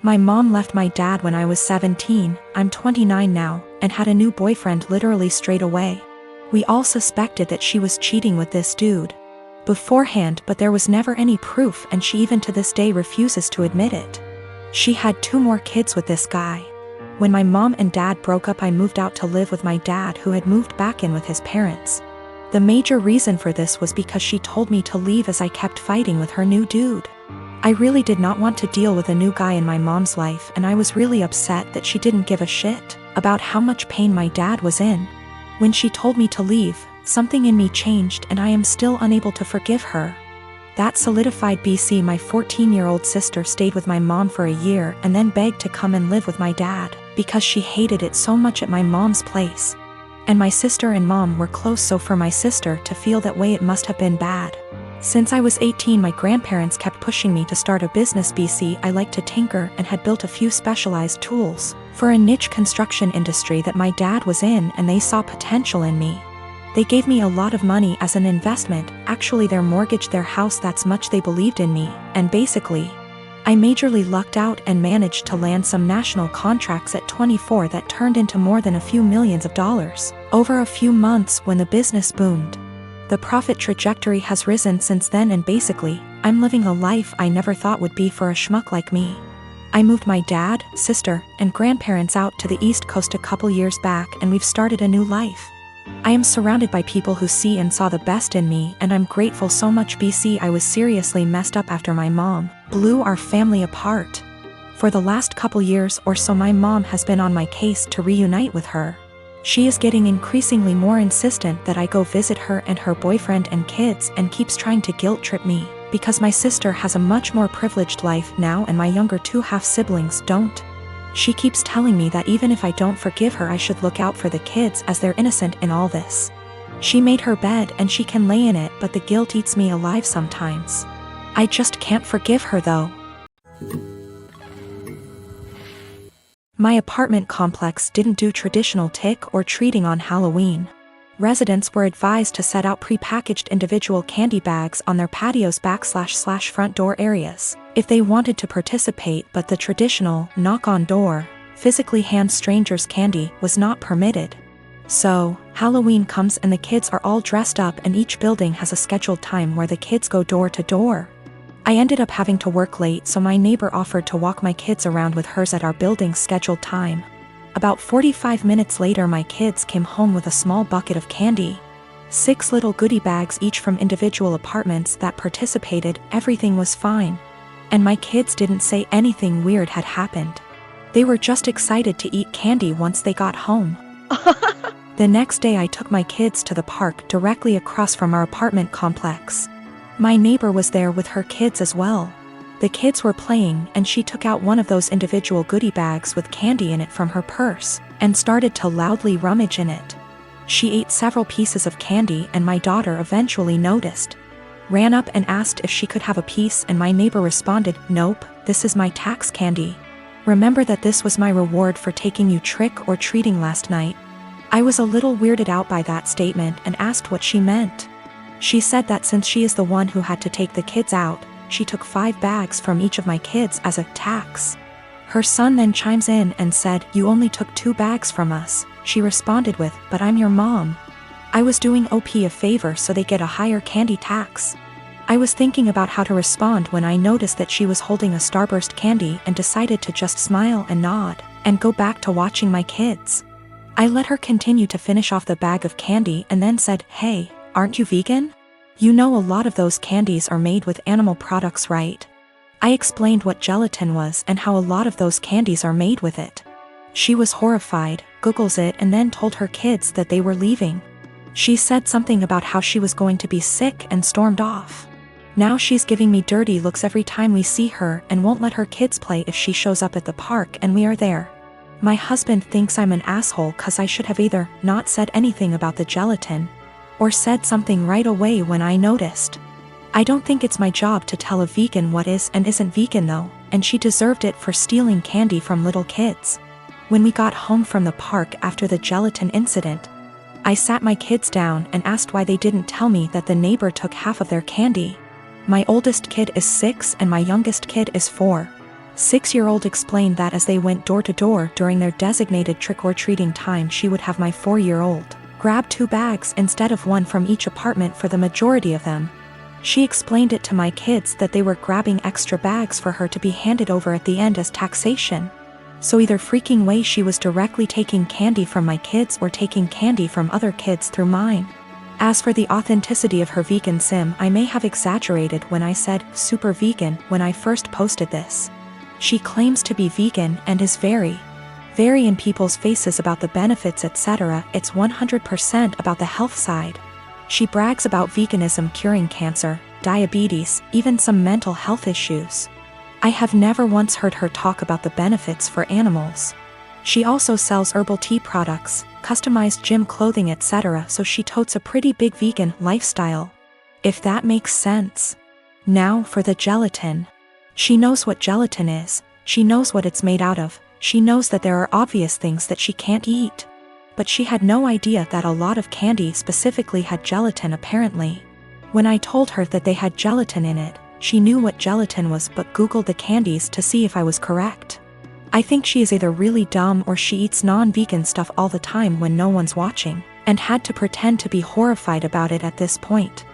My mom left my dad when I was 17, I'm 29 now, and had a new boyfriend literally straight away. We all suspected that she was cheating with this dude beforehand, but there was never any proof, and she even to this day refuses to admit it. She had 2 more kids with this guy. When my mom and dad broke up, I moved out to live with my dad, who had moved back in with his parents. The major reason for this was because she told me to leave as I kept fighting with her new dude. I really did not want to deal with a new guy in my mom's life, and I was really upset that she didn't give a shit about how much pain my dad was in. When she told me to leave, something in me changed, and I am still unable to forgive her. That solidified BC. My 14-year-old sister stayed with my mom for a year and then begged to come and live with my dad because she hated it so much at my mom's place. And my sister and mom were close, so for my sister to feel that way, it must have been bad. Since I was 18, my grandparents kept pushing me to start a business. BC. I liked to tinker and had built a few specialized tools for a niche construction industry that my dad was in, and they saw potential in me. They gave me a lot of money as an investment. Actually, their mortgaged their house, that's much they believed in me, and basically, I majorly lucked out and managed to land some national contracts at 24 that turned into more than a few millions of dollars over a few months when the business boomed. The profit trajectory has risen since then, and basically, I'm living a life I never thought would be for a schmuck like me. I moved my dad, sister, and grandparents out to the East Coast a couple years back, and we've started a new life. I am surrounded by people who see and saw the best in me, and I'm grateful so much. BC. I was seriously messed up after my mom blew our family apart. For the last couple years or so, my mom has been on my case to reunite with her. She is getting increasingly more insistent that I go visit her and her boyfriend and kids, and keeps trying to guilt trip me because my sister has a much more privileged life now and my younger 2 half-siblings don't. She keeps telling me that even if I don't forgive her, I should look out for the kids as they're innocent in all this. She made her bed and she can lay in it, but the guilt eats me alive sometimes. I just can't forgive her though. My apartment complex didn't do traditional trick or treating on Halloween. Residents were advised to set out pre-packaged individual candy bags on their patios / front door areas if they wanted to participate, but the traditional knock on door, physically hand strangers candy was not permitted. So, Halloween comes and the kids are all dressed up, and each building has a scheduled time where the kids go door to door. I ended up having to work late, so my neighbor offered to walk my kids around with hers at our building's scheduled time. About 45 minutes later, my kids came home with a small bucket of candy. 6 little goodie bags each from individual apartments that participated. Everything was fine. And my kids didn't say anything weird had happened. They were just excited to eat candy once they got home. The next day I took my kids to the park directly across from our apartment complex. My neighbor was there with her kids as well. The kids were playing, and she took out one of those individual goodie bags with candy in it from her purse and started to loudly rummage in it. She ate several pieces of candy, and my daughter eventually noticed. Ran up and asked if she could have a piece, and my neighbor responded, "Nope, this is my tax candy. Remember that this was my reward for taking you trick or treating last night." I was a little weirded out by that statement and asked what she meant. She said that since she is the one who had to take the kids out, she took 5 bags from each of my kids as a tax. Her son then chimes in and said, "You only took 2 bags from us." She responded with, "But I'm your mom. I was doing OP a favor so they get a higher candy tax." I was thinking about how to respond when I noticed that she was holding a Starburst candy and decided to just smile and nod and go back to watching my kids. I let her continue to finish off the bag of candy and then said, "Hey, aren't you vegan? You know a lot of those candies are made with animal products, right?" I explained what gelatin was and how a lot of those candies are made with it. She was horrified, Googles it, and then told her kids that they were leaving. She said something about how she was going to be sick and stormed off. Now she's giving me dirty looks every time we see her and won't let her kids play if she shows up at the park and we are there. My husband thinks I'm an asshole cause I should have either not said anything about the gelatin or said something right away when I noticed. I don't think it's my job to tell a vegan what is and isn't vegan though, and she deserved it for stealing candy from little kids. When we got home from the park after the gelatin incident, I sat my kids down and asked why they didn't tell me that the neighbor took half of their candy. My oldest kid is 6 and my youngest kid is 4. 6-year-old explained that as they went door to door during their designated trick-or-treating time, she would have my 4-year-old grab 2 bags instead of 1 from each apartment for the majority of them. She explained it to my kids that they were grabbing extra bags for her to be handed over at the end as taxation. So either freaking way she was directly taking candy from my kids or taking candy from other kids through mine. As for the authenticity of her vegan sim, I may have exaggerated when I said super vegan when I first posted this. She claims to be vegan and is very in people's faces about the benefits, etc. It's 100% about the health side. She brags about veganism curing cancer, diabetes, even some mental health issues. I have never once heard her talk about the benefits for animals. She also sells herbal tea products, customized gym clothing, etc., so she totes a pretty big vegan lifestyle. If that makes sense. Now for the gelatin. She knows what gelatin is, she knows what it's made out of, she knows that there are obvious things that she can't eat. But she had no idea that a lot of candy specifically had gelatin apparently. When I told her that they had gelatin in it, she knew what gelatin was but Googled the candies to see if I was correct. I think she is either really dumb or she eats non-vegan stuff all the time when no one's watching, and had to pretend to be horrified about it at this point.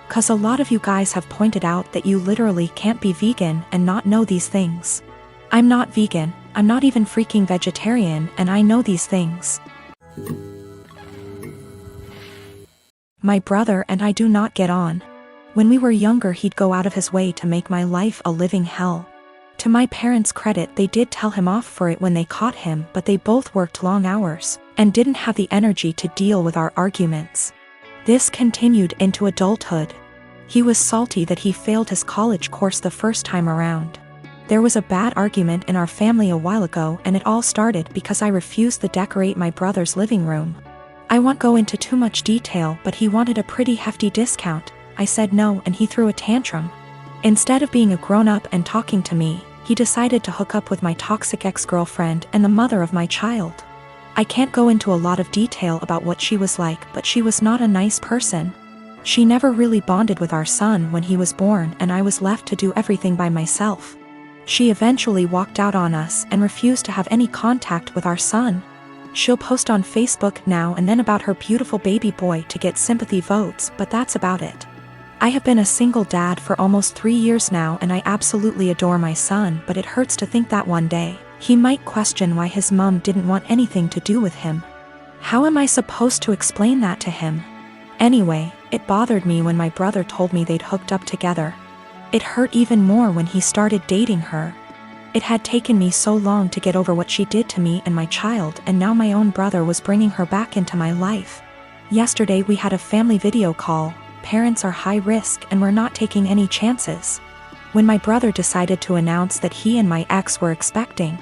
'Cause a lot of you guys have pointed out that you literally can't be vegan and not know these things. I'm not vegan, I'm not even freaking vegetarian, and I know these things. My brother and I do not get on. When we were younger, he'd go out of his way to make my life a living hell. To my parents' credit, they did tell him off for it when they caught him, but they both worked long hours and didn't have the energy to deal with our arguments. This continued into adulthood. He was salty that he failed his college course the first time around. There was a bad argument in our family a while ago, and it all started because I refused to decorate my brother's living room. I won't go into too much detail, but he wanted a pretty hefty discount. I said no, and he threw a tantrum. Instead of being a grown-up and talking to me, he decided to hook up with my toxic ex-girlfriend and the mother of my child. I can't go into a lot of detail about what she was like, but she was not a nice person. She never really bonded with our son when he was born, and I was left to do everything by myself. She eventually walked out on us and refused to have any contact with our son. She'll post on Facebook now and then about her beautiful baby boy to get sympathy votes, but that's about it. I have been a single dad for almost 3 years now, and I absolutely adore my son, but it hurts to think that one day he might question why his mom didn't want anything to do with him. How am I supposed to explain that to him? Anyway, it bothered me when my brother told me they'd hooked up together. It hurt even more when he started dating her. It had taken me so long to get over what she did to me and my child, and now my own brother was bringing her back into my life. Yesterday we had a family video call. Parents are high risk and we're not taking any chances. When my brother decided to announce that he and my ex were expecting,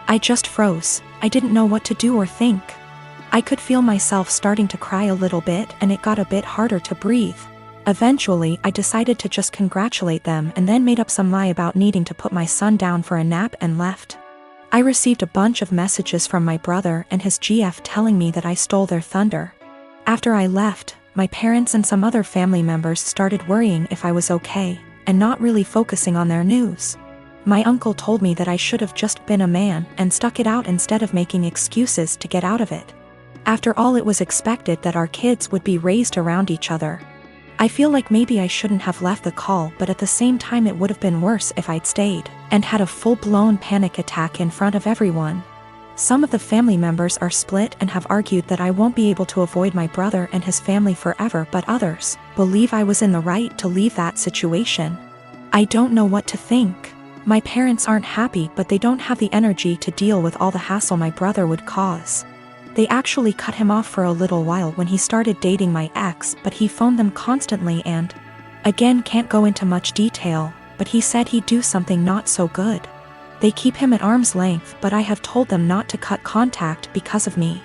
I just froze. I didn't know what to do or think. I could feel myself starting to cry a little bit, and it got a bit harder to breathe. Eventually, I decided to just congratulate them and then made up some lie about needing to put my son down for a nap and left. I received a bunch of messages from my brother and his GF telling me that I stole their thunder. After I left, my parents and some other family members started worrying if I was okay, and not really focusing on their news. My uncle told me that I should have just been a man and stuck it out instead of making excuses to get out of it. After all, it was expected that our kids would be raised around each other. I feel like maybe I shouldn't have left the call, but at the same time it would have been worse if I'd stayed and had a full-blown panic attack in front of everyone. Some of the family members are split and have argued that I won't be able to avoid my brother and his family forever, but others believe I was in the right to leave that situation. I don't know what to think. My parents aren't happy, but they don't have the energy to deal with all the hassle my brother would cause. They actually cut him off for a little while when he started dating my ex, but he phoned them constantly and, again, can't go into much detail, but he said he'd do something not so good. They keep him at arm's length, but I have told them not to cut contact because of me.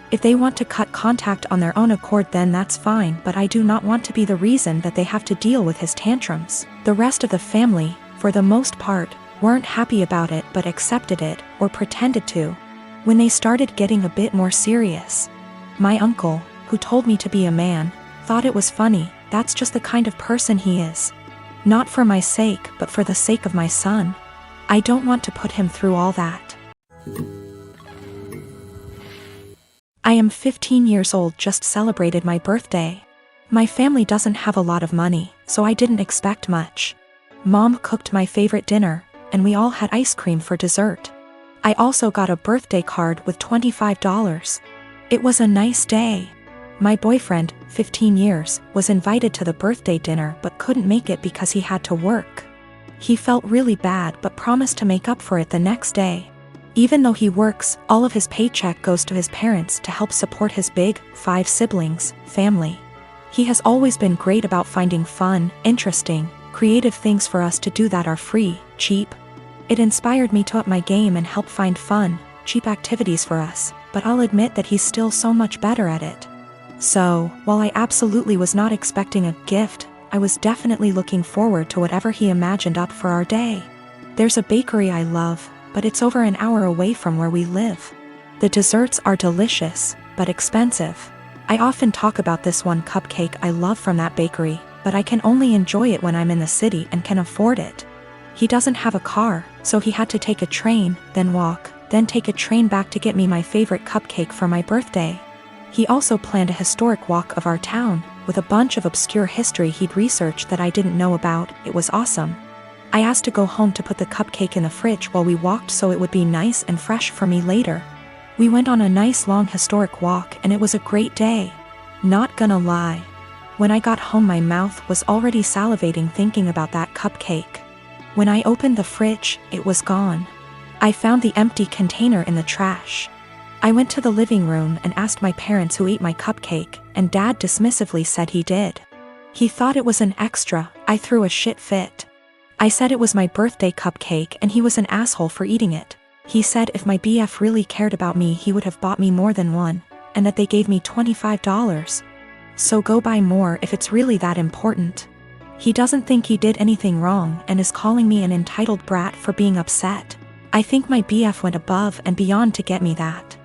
If they want to cut contact on their own accord, then that's fine, but I do not want to be the reason that they have to deal with his tantrums. The rest of the family, for the most part, weren't happy about it but accepted it, or pretended to. When they started getting a bit more serious, my uncle, who told me to be a man, thought it was funny. That's just the kind of person he is. Not for my sake, but for the sake of my son. I don't want to put him through all that. I am 15 years old, just celebrated my birthday. My family doesn't have a lot of money, so I didn't expect much. Mom cooked my favorite dinner, and we all had ice cream for dessert. I also got a birthday card with $25. It was a nice day. My boyfriend, 15 years, was invited to the birthday dinner but couldn't make it because he had to work. He felt really bad but promised to make up for it the next day. Even though he works, all of his paycheck goes to his parents to help support his big, 5 siblings, family. He has always been great about finding fun, interesting, creative things for us to do that are free, cheap. It inspired me to up my game and help find fun, cheap activities for us, but I'll admit that he's still so much better at it. So, while I absolutely was not expecting a gift, I was definitely looking forward to whatever he imagined up for our day. There's a bakery I love, but it's over an hour away from where we live. The desserts are delicious, but expensive. I often talk about this one cupcake I love from that bakery, but I can only enjoy it when I'm in the city and can afford it. He doesn't have a car, so he had to take a train, then walk, then take a train back to get me my favorite cupcake for my birthday. He also planned a historic walk of our town, with a bunch of obscure history he'd researched that I didn't know about. It was awesome. I asked to go home to put the cupcake in the fridge while we walked so it would be nice and fresh for me later. We went on a nice long historic walk and it was a great day. Not gonna lie. When I got home my mouth was already salivating thinking about that cupcake. When I opened the fridge, it was gone. I found the empty container in the trash. I went to the living room and asked my parents who ate my cupcake, and Dad dismissively said he did. He thought it was an extra. I threw a shit fit. I said it was my birthday cupcake and he was an asshole for eating it. He said if my BF really cared about me he would have bought me more than one, and that they gave me $25. So go buy more if it's really that important. He doesn't think he did anything wrong and is calling me an entitled brat for being upset. I think my BF went above and beyond to get me that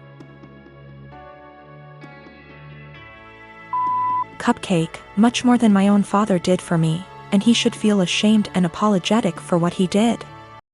cupcake, much more than my own father did for me, and he should feel ashamed and apologetic for what he did.